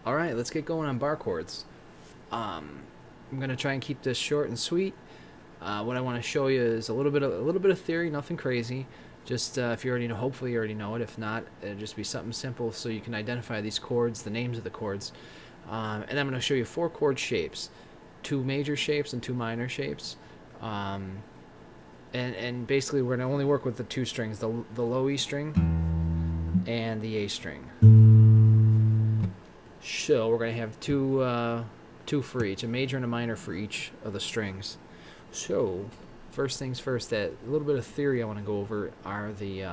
All right, let's get going on bar chords. I'm gonna try and keep this short and sweet. What I want to show you is a little bit of theory, nothing crazy. Just if you already know, hopefully you already know it. If not, it'll just be something simple so you can identify these chords, the names of the chords. And I'm going to show you 4 chord shapes, 2 major shapes and 2 minor shapes. And basically we're going to only work with the 2 strings, the low E string and the A string. So we're going to have two for each, a major and a minor for each of the strings. So first things first, that a little bit of theory I want to go over are the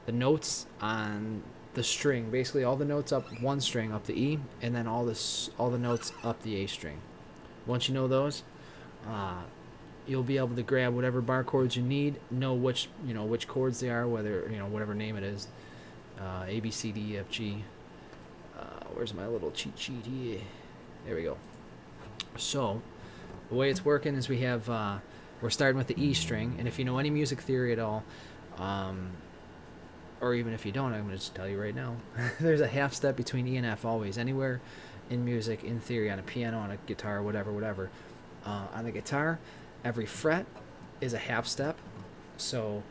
notes on the string. Basically, all the notes up one string up the E, and then all the notes up the A string. Once you know those, you'll be able to grab whatever bar chords you need. Know which chords they are, whether whatever name it is, A, B, C, D, E, F, G. Where's my little cheat sheet here? There we go. So the way it's working is we're starting with the E string, and if you know any music theory at all, or even if you don't, I'm going to just tell you right now, there's a half step between E and F always, anywhere in music, in theory, on a piano, on a guitar, whatever. On the guitar, every fret is a half step, so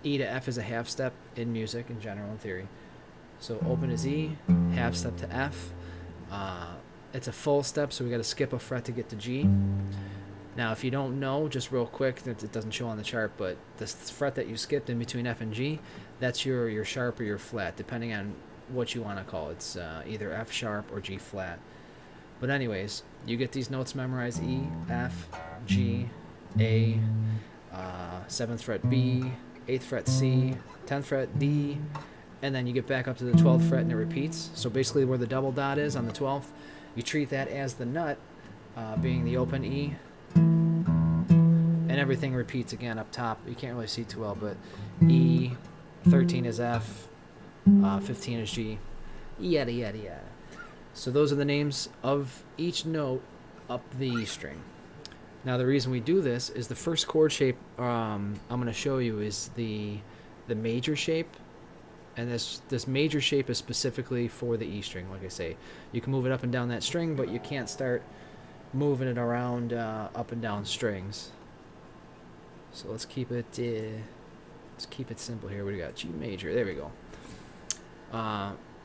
E to F is a half step in music in general, in theory. So open is E, half step to F. It's a full step, so we got to skip a fret to get to G. Now, if you don't know, just real quick, it doesn't show on the chart, but the fret that you skipped in between F and G, that's your sharp or your flat, depending on what you want to call it. It's either F sharp or G flat. But anyways, you get these notes memorized: E, F, G, A, 7th fret B, 8th fret C, 10th fret D, and then you get back up to the 12th fret and it repeats. So basically where the double dot is on the 12th, you treat that as the nut, being the open E, and everything repeats again up top. You can't really see too well, but E, 13 is F, 15 is G, yada yada yada. So those are the names of each note up the E string. Now the reason we do this is the first chord shape I'm going to show you is the major shape. And this major shape is specifically for the E string. Like I say, you can move it up and down that string, but you can't start moving it around up and down strings. So let's keep it simple here. What do we got? G major. There we go.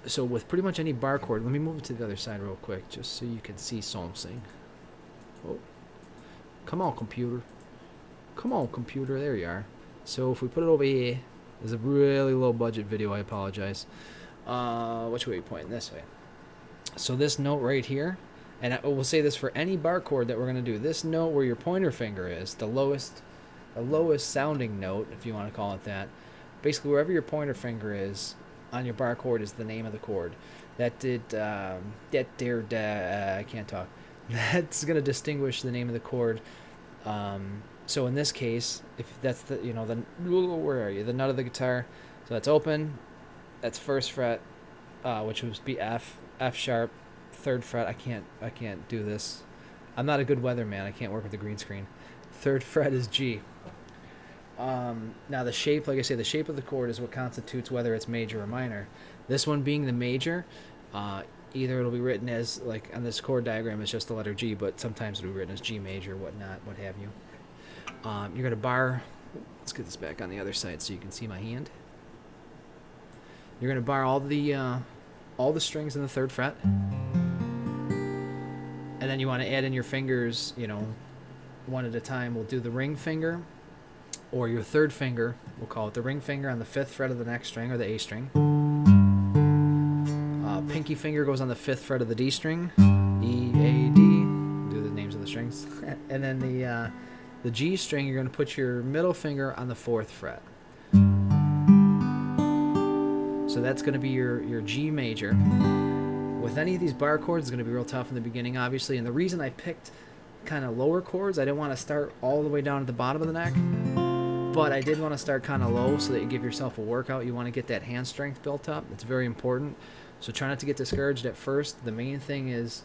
So with pretty much any bar chord, let me move it to the other side real quick, just so you can see something. Oh, come on, computer. Come on, computer. There you are. So if we put it over here. This is a really low budget video, I apologize. Which way are we pointing? This way. So this note right here, and we'll say this for any bar chord that we're going to do. This note where your pointer finger is, the lowest sounding note, if you want to call it that. Basically, wherever your pointer finger is on your bar chord is the name of the chord. I can't talk. That's going to distinguish the name of the chord. So in this case, if that's where are you? The nut of the guitar. So that's open. That's 1st fret, which would be F, F sharp, 3rd fret. I can't do this. I'm not a good weatherman. I can't work with the green screen. 3rd fret is G. Now the shape, like I say, the shape of the chord is what constitutes whether it's major or minor. This one being the major, either it'll be written as, like on this chord diagram, it's just the letter G, but sometimes it'll be written as G major, whatnot, what have you. You're going to bar, let's get this back on the other side so you can see my hand. You're going to bar all the strings in the 3rd fret. And then you want to add in your fingers, one at a time. We'll do the ring finger, or your 3rd finger, we'll call it the ring finger, on the 5th fret of the next string, or the A string. Pinky finger goes on the 5th fret of the D string, E, A, D, do the names of the strings. And then the G string, you're going to put your middle finger on the 4th fret. So that's going to be your G major. With any of these bar chords, it's going to be real tough in the beginning, obviously. And the reason I picked kind of lower chords, I didn't want to start all the way down at the bottom of the neck. But I did want to start kind of low so that you give yourself a workout. You want to get that hand strength built up. It's very important. So try not to get discouraged at first. The main thing is,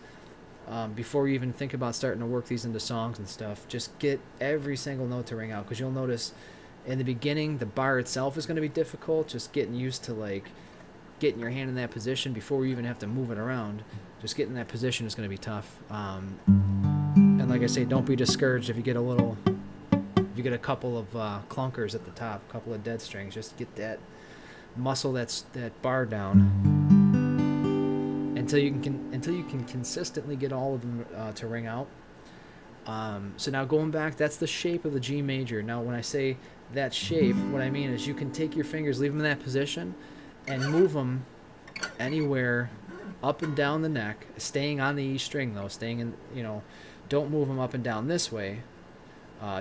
before you even think about starting to work these into songs and stuff, just get every single note to ring out, because you'll notice in the beginning the bar itself is going to be difficult, just getting used to like getting your hand in that position before you even have to move it around. Just getting in that position is going to be tough. And like I say, don't be discouraged if you get a couple of clunkers at the top, a couple of dead strings. Just get that muscle that bar down until you can consistently get all of them to ring out. So now going back, that's the shape of the G major. Now when I say that shape, what I mean is you can take your fingers, leave them in that position, and move them anywhere up and down the neck, staying on the E string though, staying in, don't move them up and down this way.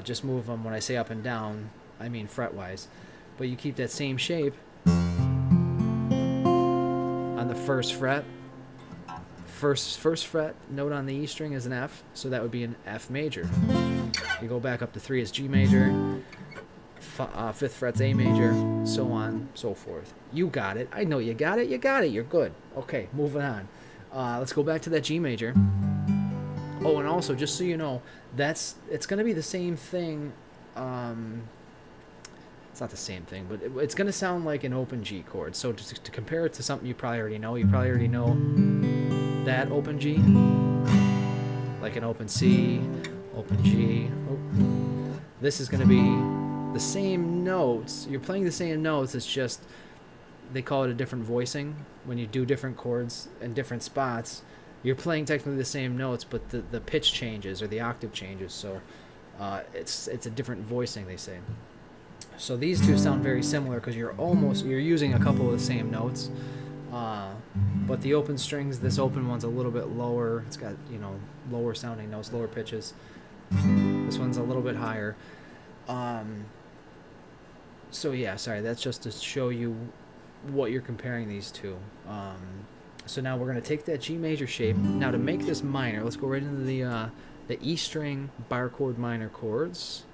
Just move them, when I say up and down, I mean fret-wise. But you keep that same shape on the first fret. First fret note on the E string is an F, so that would be an F major. You go back up to 3 is G major, 5th fret's A major, so on, so forth. You got it. I know you got it. You got it. You're good. Okay, moving on. Let's go back to that G major. Oh, and also, just so you know, it's going to be the same thing. It's not the same thing, but it's going to sound like an open G chord. So to compare it to something you probably already know that open G, like an open C, open G. Oh. This is going to be the same notes. You're playing the same notes. It's just they call it a different voicing. When you do different chords in different spots, you're playing technically the same notes, but the pitch changes or the octave changes. So it's a different voicing, they say. So these two sound very similar because you're using a couple of the same notes. But the open strings, this open one's a little bit lower. It's got, lower sounding notes, lower pitches. This one's a little bit higher. So yeah, sorry, that's just to show you what you're comparing these two. So now we're going to take that G major shape. Now to make this minor, let's go right into the E string bar chord minor chords.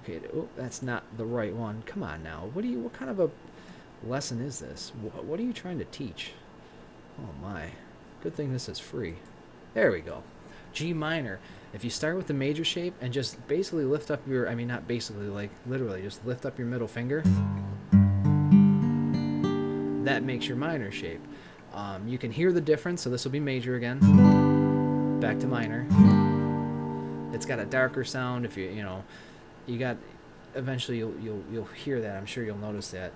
Okay, oh, that's not the right one. Come on now. What kind of a lesson is this? What are you trying to teach? Oh my. Good thing this is free. There we go. G minor. If you start with the major shape and just basically lift up your, not basically, like literally just lift up your middle finger, that makes your minor shape. You can hear the difference, so this will be major again. Back to minor. It's got a darker sound. If you got, eventually you'll hear that. I'm sure you'll notice that.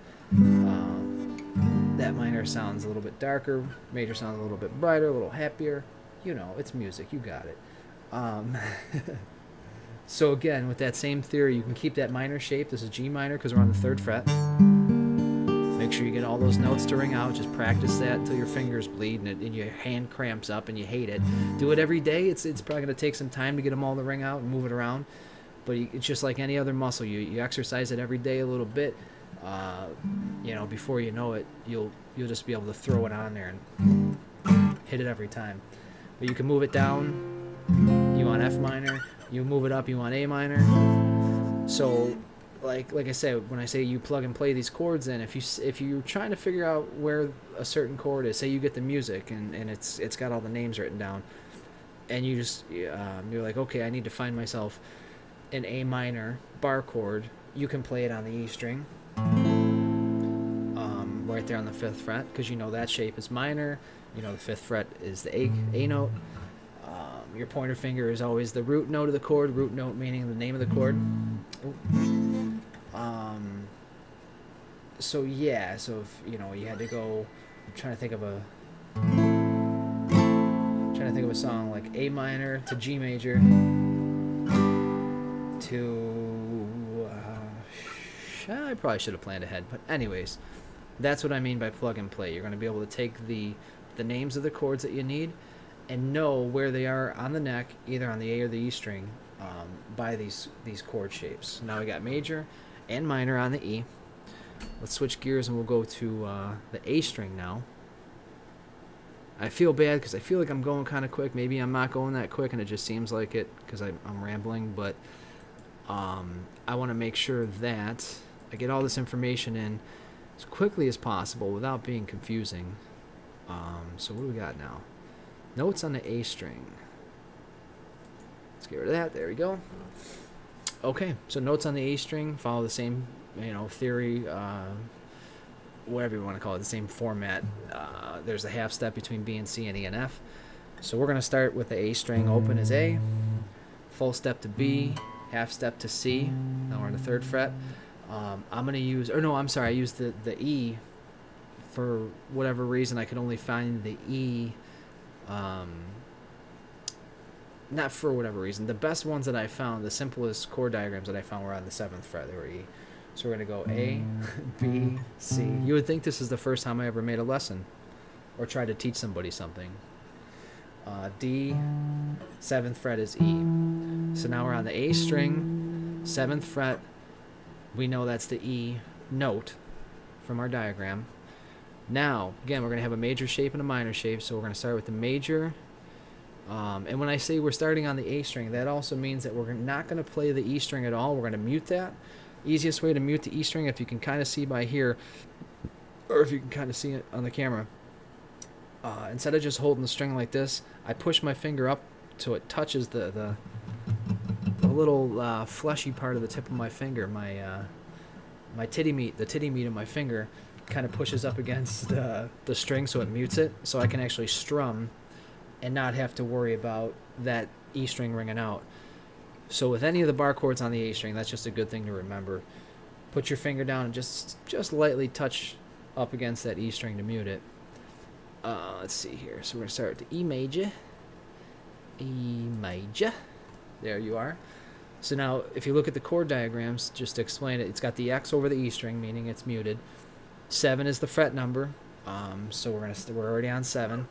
That minor sounds a little bit darker. Major sounds a little bit brighter, a little happier. It's music. You got it. So again, with that same theory, you can keep that minor shape. This is G minor because we're on the 3rd fret. Make sure you get all those notes to ring out. Just practice that until your fingers bleed and your hand cramps up and you hate it. Do it every day. It's probably going to take some time to get them all to ring out and move it around. But it's just like any other muscle. You exercise it every day a little bit. Before you know it, you'll just be able to throw it on there and hit it every time. But you can move it down. You want F minor. You move it up. You want A minor. So, like I said, when I say you plug and play these chords in, if you're trying to figure out where a certain chord is, say you get the music and it's got all the names written down, and you're like, okay, I need to find myself an A minor bar chord. You can play it on the E string, right there on the 5th fret, because that shape is minor. The 5th fret is the A note. Your pointer finger is always the root note of the chord. Root note meaning the name of the chord. So yeah, so if you had to go, I'm trying to think of a song like A minor to G major to I probably should have planned ahead, but anyways, that's what I mean by plug and play. You're going to be able to take the names of the chords that you need and know where they are on the neck, either on the A or the E string, by these chord shapes. Now we got major and minor on the E. Let's switch gears and we'll go to the A string now. I feel bad because I feel like I'm going kind of quick. Maybe I'm not going that quick and it just seems like it because I'm rambling, but I want to make sure that I get all this information in as quickly as possible without being confusing. So what do we got now? Notes on the A string. Let's get rid of that. There we go. Okay, so notes on the A string follow the same, theory whatever you want to call it, the same format. There's a half step between B and C and E and F. So we're going to start with the A string open as A, full step to B, half step to C. Now we're on the 3rd fret. I'm going to use, or no, I'm sorry, I used the E. For whatever reason, I could only find the E. Not for whatever reason. The best ones that I found, the simplest chord diagrams that I found were on the 7th fret. They were E. So we're going to go A, B, C. You would think this is the first time I ever made a lesson or tried to teach somebody something. D, 7th fret is E. So now we're on the A string, 7th fret. We know that's the E note from our diagram. Now, again, we're going to have a major shape and a minor shape, so we're going to start with the major. And when I say we're starting on the A string, that also means that we're not going to play the E string at all. We're going to mute that. Easiest way to mute the E string, if you can kind of see by here, or if you can kind of see it on the camera, instead of just holding the string like this, I push my finger up so it touches the little fleshy part of the tip of my finger, my titty meat, the titty meat of my finger, kind of pushes up against the string so it mutes it, so I can actually strum and not have to worry about that E string ringing out. So with any of the bar chords on the A string, that's just a good thing to remember. Put your finger down and just lightly touch up against that E string to mute it. Let's see here. So we're going to start with the E major. E major. There you are. So now, if you look at the chord diagrams, just to explain it, it's got the X over the E string, meaning it's muted. 7 is the fret number, so we're already on 7.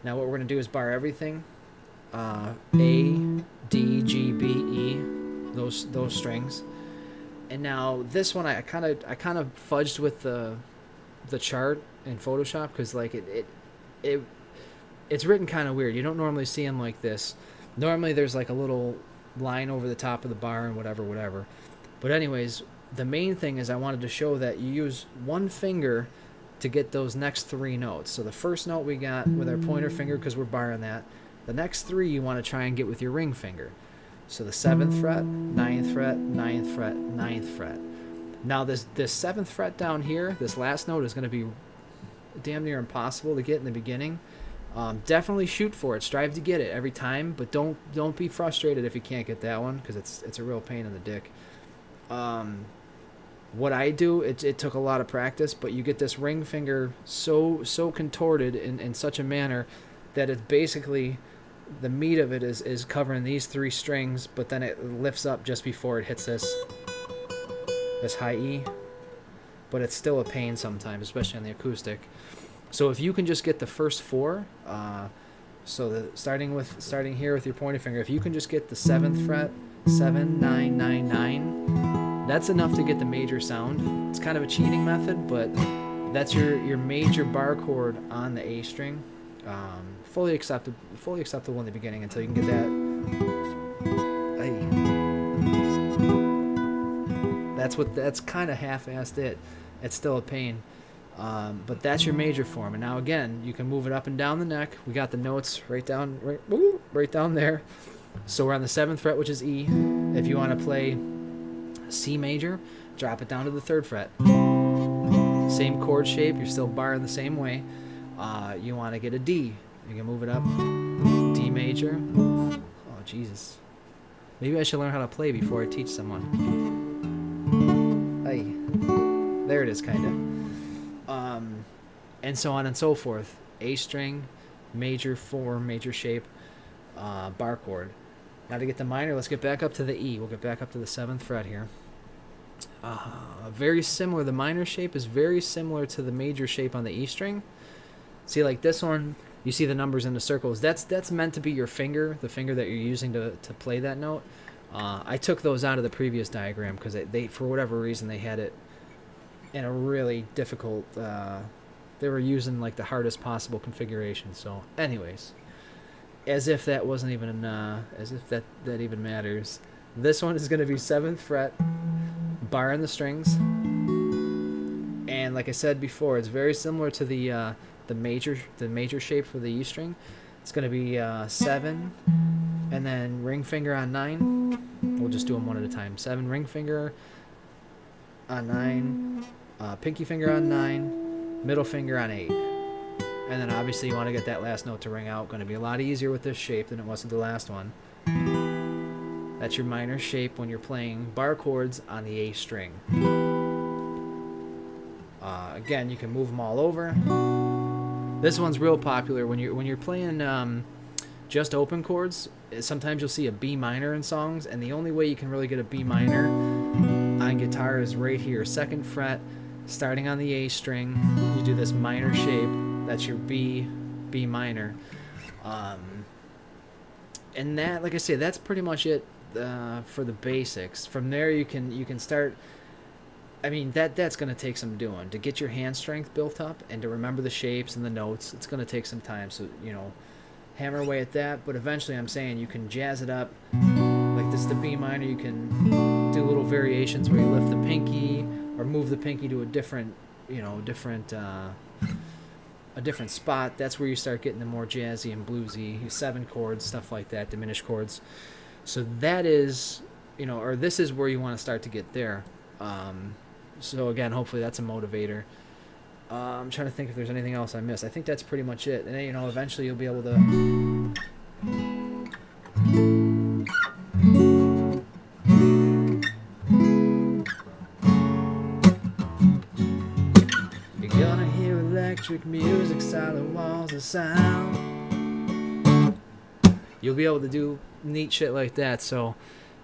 Now what we're going to do is bar everything. A, D, G, B, E, those strings. And now this one I kind of fudged with the chart in Photoshop, because like it's written kind of weird. You don't normally see them like this. Normally there's like a little line over the top of the bar and whatever. But anyways, the main thing is I wanted to show that you use one finger to get those next 3 notes. So the first note we got with our pointer finger, because we're barring that. The next 3 you want to try and get with your ring finger. So the 7th fret, 9th fret, 9th fret, 9th fret. Now this 7th fret down here, this last note is going to be damn near impossible to get in the beginning. Definitely shoot for it. Strive to get it every time, but don't be frustrated if you can't get that one, because it's a real pain in the dick. What I do, it took a lot of practice, but you get this ring finger so contorted in such a manner that it's basically, the meat of it is covering these 3 strings, but then it lifts up just before it hits this high E. But it's still a pain sometimes, especially on the acoustic. So if you can just get the first 4, starting here with your pointer finger, if you can just get the 7th fret, 7, 9, 9, 9, that's enough to get the major sound. It's kind of a cheating method, but that's your major bar chord on the A string. Fully acceptable in the beginning until you can get that. That's kind of half-assed it. It's still a pain. But that's your major form. And now again, you can move it up and down the neck. We got the notes right down there. So we're on the 7th fret, which is E. If you want to play C major, drop it down to the 3rd fret. Same chord shape, you're still barring the same way. You want to get a D, you can move it up. D major. Oh Jesus, maybe I should learn how to play before I teach someone. There it is, kinda. And so on and so forth. A string, major form, major shape, bar chord. Now to get the minor, let's get back up to the E. We'll get back up to the 7th fret here. Very similar. The minor shape is very similar to the major shape on the E string. See, like this one, you see the numbers in the circles. That's meant to be your finger, the finger that you're using to play that note. I took those out of the previous diagram because they for whatever reason they had it in a really difficult. They were using like the hardest possible configuration. So, anyways, as if that wasn't even as if that even matters. This one is going to be 7th fret, bar in the strings, and like I said before, it's very similar to the major shape for the E string. It's going to be 7, and then ring finger on 9. We'll just do them one at a time. 7, ring finger on 9, pinky finger on 9, middle finger on 8. And then obviously you want to get that last note to ring out. Going to be a lot easier with this shape than it was with the last one. That's your minor shape when you're playing bar chords on the A string. Again, you can move them all over. This one's real popular when you're playing just open chords. Sometimes you'll see a B minor in songs, and the only way you can really get a B minor on guitar is right here, 2nd fret, starting on the A string. You do this minor shape. That's your B minor. And that, like I say, that's pretty much it for the basics. From there, you can start. I mean, that's going to take some doing to get your hand strength built up and to remember the shapes and the notes. It's going to take some time, so hammer away at that. But eventually, I'm saying you can jazz it up. Like this, the B minor, you can do little variations where you lift the pinky or move the pinky to a different spot. That's where you start getting the more jazzy and bluesy 7 chords, stuff like that, diminished chords. So that is, or this is where you want to start to get there. So again, hopefully that's a motivator. I'm trying to think if there's anything else I missed. I think that's pretty much it. And then, eventually you'll be able to. You're gonna hear electric music, silent walls of sound. You'll be able to do neat shit like that. So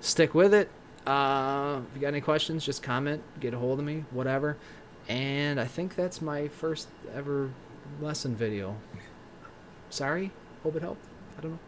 stick with it. If you got any questions, just comment, get a hold of me, whatever. And I think that's my first ever lesson video. Sorry, hope it helped. I don't know.